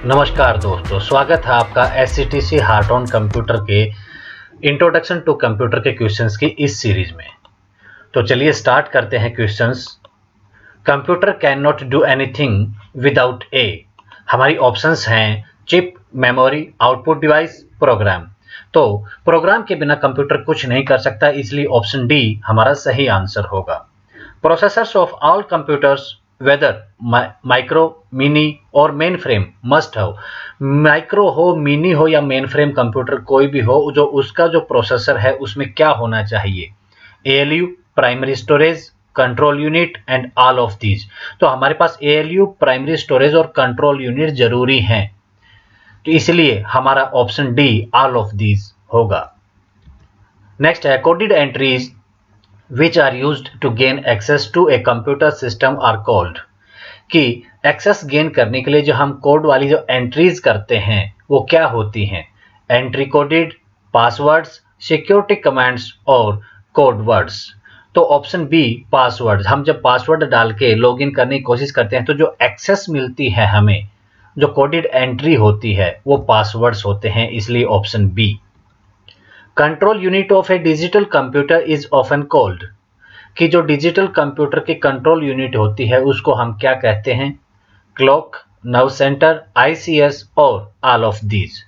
नमस्कार दोस्तों, स्वागत है आपका SCTC हार्ट ऑन कंप्यूटर के इंट्रोडक्शन टू कंप्यूटर के क्वेश्चंस की इस सीरीज में। तो चलिए स्टार्ट करते हैं questions. Computer can not do anything without a. हमारी ऑप्शंस हैं chip, memory, output device, program. तो प्रोग्राम के बिना कंप्यूटर कुछ नहीं कर सकता, इसलिए ऑप्शन डी हमारा सही आंसर होगा। Processors of all computers whether micro, mini और main frame must have. Micro हो, मिनी हो या मेन फ्रेम कंप्यूटर कोई भी हो, जो उसका जो प्रोसेसर है उसमें क्या होना चाहिए? ALU, primary storage, control unit and all of these. तो हमारे पास ALU, प्राइमरी स्टोरेज और कंट्रोल यूनिट जरूरी हैं, तो इसलिए हमारा option D all of these होगा। नेक्स्ट है coded entries which are used to gain access to a computer system are called। कि एक्सेस गेन करने के लिए जो हम कोड वाली जो एंट्रीज करते हैं वो क्या होती हैं? Entry coded, passwords, security commands और कोड वर्ड्स। तो ऑप्शन बी पासवर्ड। हम जब पासवर्ड डाल के लॉगिन करने की कोशिश करते हैं तो जो एक्सेस मिलती है हमें, जो कोडेड एंट्री होती है वो पासवर्ड्स होते हैं, इसलिए option B. Control unit of a digital computer is often called. कि जो डिजिटल कंप्यूटर की कंट्रोल यूनिट होती है उसको हम क्या कहते हैं? क्लॉक, नर्व सेंटर, ICS और ऑल ऑफ दीज।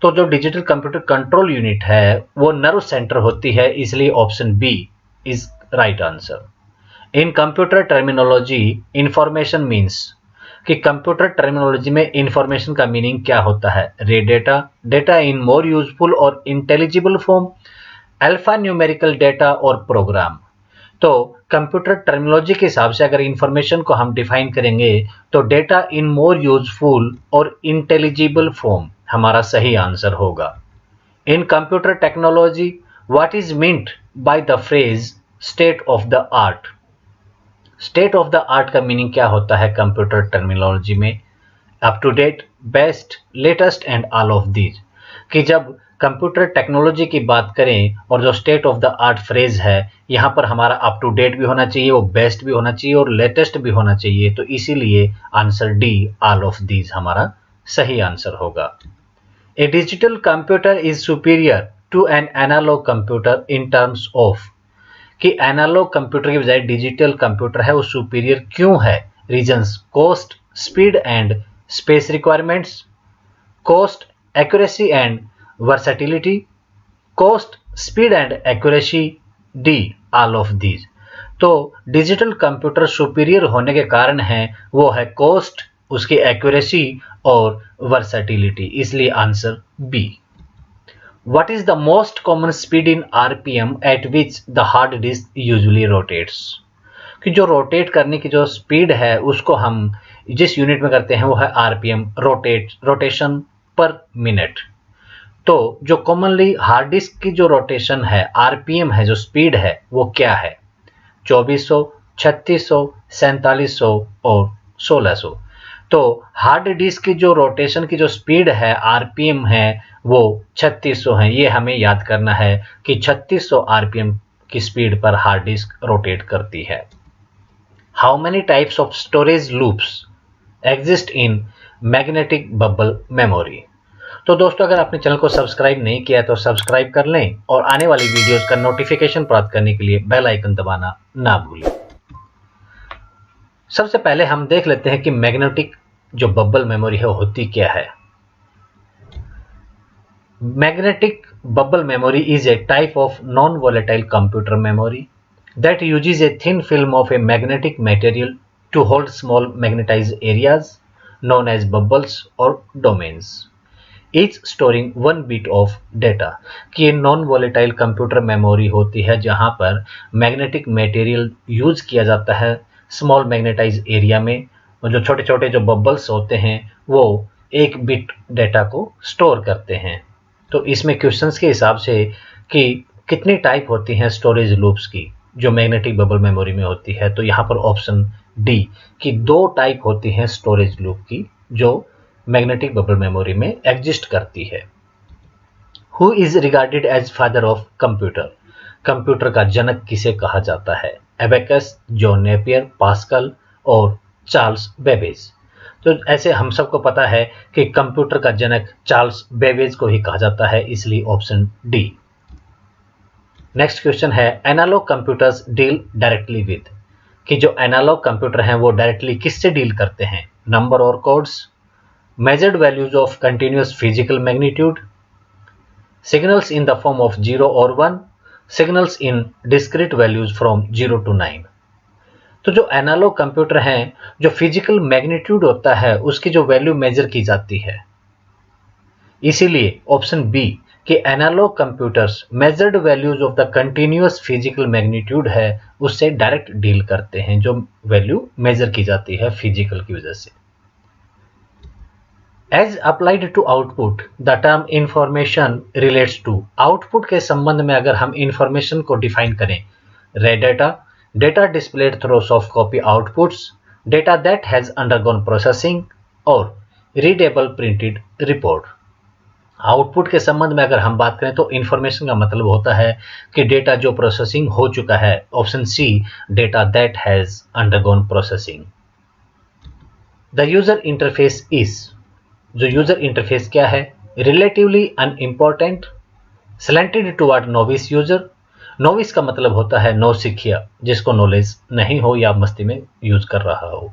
तो जो डिजिटल कंप्यूटर कंट्रोल यूनिट है वो नर्व सेंटर होती है, इसलिए option B is right answer. In computer terminology information means. कि कंप्यूटर टर्मिनोलॉजी में इंफॉर्मेशन का मीनिंग क्या होता है? Raw data, data in more useful और intelligible form, alpha numerical data और प्रोग्राम। तो कंप्यूटर टर्मिनोलॉजी के हिसाब से अगर इंफॉर्मेशन को हम डिफाइन करेंगे तो डेटा इन मोर यूजफुल और इंटेलिजिबल फॉर्म हमारा सही आंसर होगा। In computer technology what is meant by the phrase state of the art. State of the art का मीनिंग क्या होता है कंप्यूटर टर्मिनोलॉजी में? Up to date, best, latest and all of these. कि जब कंप्यूटर टेक्नोलॉजी की बात करें और जो state of the art phrase है, यहाँ पर हमारा अप टू डेट भी होना चाहिए, वो बेस्ट भी होना चाहिए और लेटेस्ट भी होना चाहिए, तो इसीलिए answer D all of these हमारा सही आंसर होगा। A digital computer is superior to an analog computer in terms of. कि एनालॉग कंप्यूटर की बजाय डिजिटल कंप्यूटर है वो सुपीरियर क्यों है? Reasons, cost, speed and space requirements, cost, accuracy and versatility, cost, speed and accuracy, D all of these. तो digital computer superior होने के कारण है वो है कॉस्ट, उसकी एक्यूरेसी और वर्सेटिलिटी, इसलिए answer B. What is the most common speed in RPM at which the hard disk usually rotates? कि जो रोटेट करने की जो स्पीड है उसको हम जिस यूनिट में करते हैं वो है RPM, रोटेशन पर मिनट। तो जो कॉमनली हार्ड डिस्क की जो रोटेशन है, RPM है, जो स्पीड है वो क्या है? 2400, 3600, 4700 और 1600। तो हार्ड डिस्क की जो रोटेशन की जो स्पीड है, RPM है, वो 3600 है। ये हमें याद करना है कि 3600 RPM की स्पीड पर हार्ड डिस्क रोटेट करती है। How many types of storage loops exist in magnetic bubble memory. तो दोस्तों, अगर आपने चैनल को सब्सक्राइब नहीं किया तो सब्सक्राइब कर लें और आने वाली वीडियोस का नोटिफिकेशन प्राप्त करने के लिए बेल आइकन दबाना ना भूलें। सबसे पहले हम देख लेते हैं कि मैग्नेटिक जो बबल मेमोरी है होती क्या है। Magnetic bubble memory is a type of non volatile computer memory that uses a thin film of a magnetic material to hold small magnetized areas known as bubbles or domains, each storing 1 bit of data। कि ये non volatile computer memory होती है जहां पर magnetic material use किया जाता है small magnetise area में, और जो छोटे छोटे जो बबल्स होते हैं वो 1 बिट डेटा को स्टोर करते हैं। तो इसमें क्वेश्चंस के हिसाब से कि कितनी टाइप होती हैं स्टोरेज लूप्स की जो मैग्नेटिक बबल मेमोरी में होती है, तो यहाँ पर ऑप्शन डी कि 2 टाइप होती हैं स्टोरेज लूप की जो मैग्नेटिक बबल मेमोरी में एग्जिस्ट करती है। Who is regarded as father of computer. Computer का जनक किसे कहा जाता है? एबेकस, जॉन नेपियर, पास्कल और चार्ल्स बेबेज। तो ऐसे हम सबको पता है कि कंप्यूटर का जनक चार्ल्स बेबेज को ही कहा जाता है, इसलिए ऑप्शन डी। नेक्स्ट क्वेश्चन है analogue computers deal directly with, कि जो एनालॉग कंप्यूटर हैं वो डायरेक्टली किससे डील करते हैं? नंबर और codes, measured values of continuous physical magnitude, signals in the form of 0 और 1, signals in discrete values from 0 to 9। तो जो एनालॉग कंप्यूटर हैं, जो फिजिकल मैग्नीट्यूड होता है उसकी जो वैल्यू मेजर की जाती है, इसीलिए ऑप्शन बी कि analogue computers measured values of the continuous physical magnitude है उससे डायरेक्ट डील करते हैं, जो वैल्यू मेजर की जाती है फिजिकल की वजह से। As applied to output the term information relates to, output के संबंध में अगर हम इंफॉर्मेशन को डिफाइन करें, रे data, data displayed through soft copy outputs, data that has undergone processing और रीडेबल प्रिंटेड रिपोर्ट। आउटपुट के संबंध में अगर हम बात करें तो इंफॉर्मेशन का मतलब होता है कि डेटा जो प्रोसेसिंग हो चुका है, option C data that has undergone processing. The user interface is, जो यूजर इंटरफेस क्या है? Relatively unimportant, slanted toward novice user, novice का मतलब होता है नौसिखिया, जिसको नॉलेज नहीं हो या मस्ती में यूज कर रहा हो।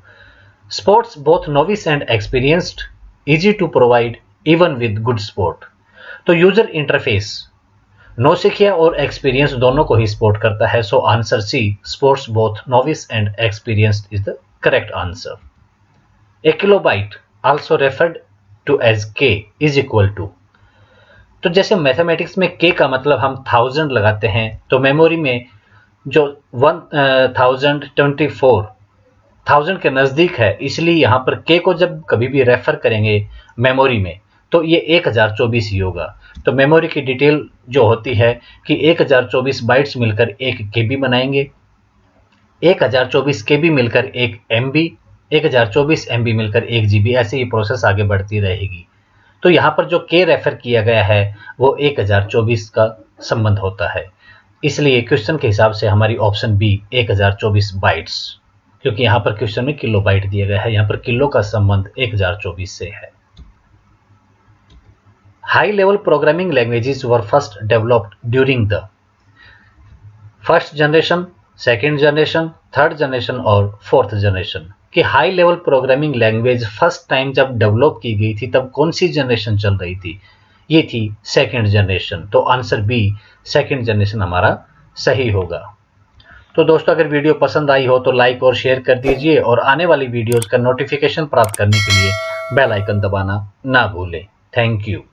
Sports both novice and experienced, easy to provide even with good sport. तो यूजर इंटरफेस नौसिखिया और एक्सपीरियंस दोनों को ही सपोर्ट करता है, so answer C sports both novice and experienced is the correct answer. A kilobyte also referred to as K is equal to, तो जैसे मैथमेटिक्स में के का मतलब हम 1000 लगाते हैं, तो मेमोरी में जो 1024 1000 के नज़दीक है, इसलिए यहाँ पर के को जब कभी भी रेफर करेंगे मेमोरी में तो ये 1024 ही होगा। तो मेमोरी की डिटेल जो होती है कि 1024 बाइट्स मिलकर एक केबी बनाएंगे, 1024 केबी मिलकर एक एमबी, 1024 एमबी मिलकर 1 जीबी, ऐसे ही प्रोसेस आगे बढ़ती रहेगी। तो यहाँ पर जो के रेफर किया गया है वो 1024 का संबंध होता है, इसलिए क्वेश्चन के हिसाब से हमारी ऑप्शन बी 1024 बाइट्स, क्योंकि यहाँ पर क्वेश्चन में किलो बाइट दिया गया है, यहाँ पर किलो का संबंध 1024 से है। High level programming languages were first developed during the first generation, second generation, third generation और फोर्थ जनरेशन। कि high level programming language first time जब डेवलप की गई थी तब कौन सी जनरेशन चल रही थी? ये थी सेकेंड जनरेशन। तो आंसर बी सेकेंड जनरेशन हमारा सही होगा। तो दोस्तों अगर वीडियो पसंद आई हो तो लाइक और शेयर कर दीजिए और आने वाली वीडियोस का नोटिफिकेशन प्राप्त करने के लिए बेल आइकन दबाना ना भूलें। Thank you.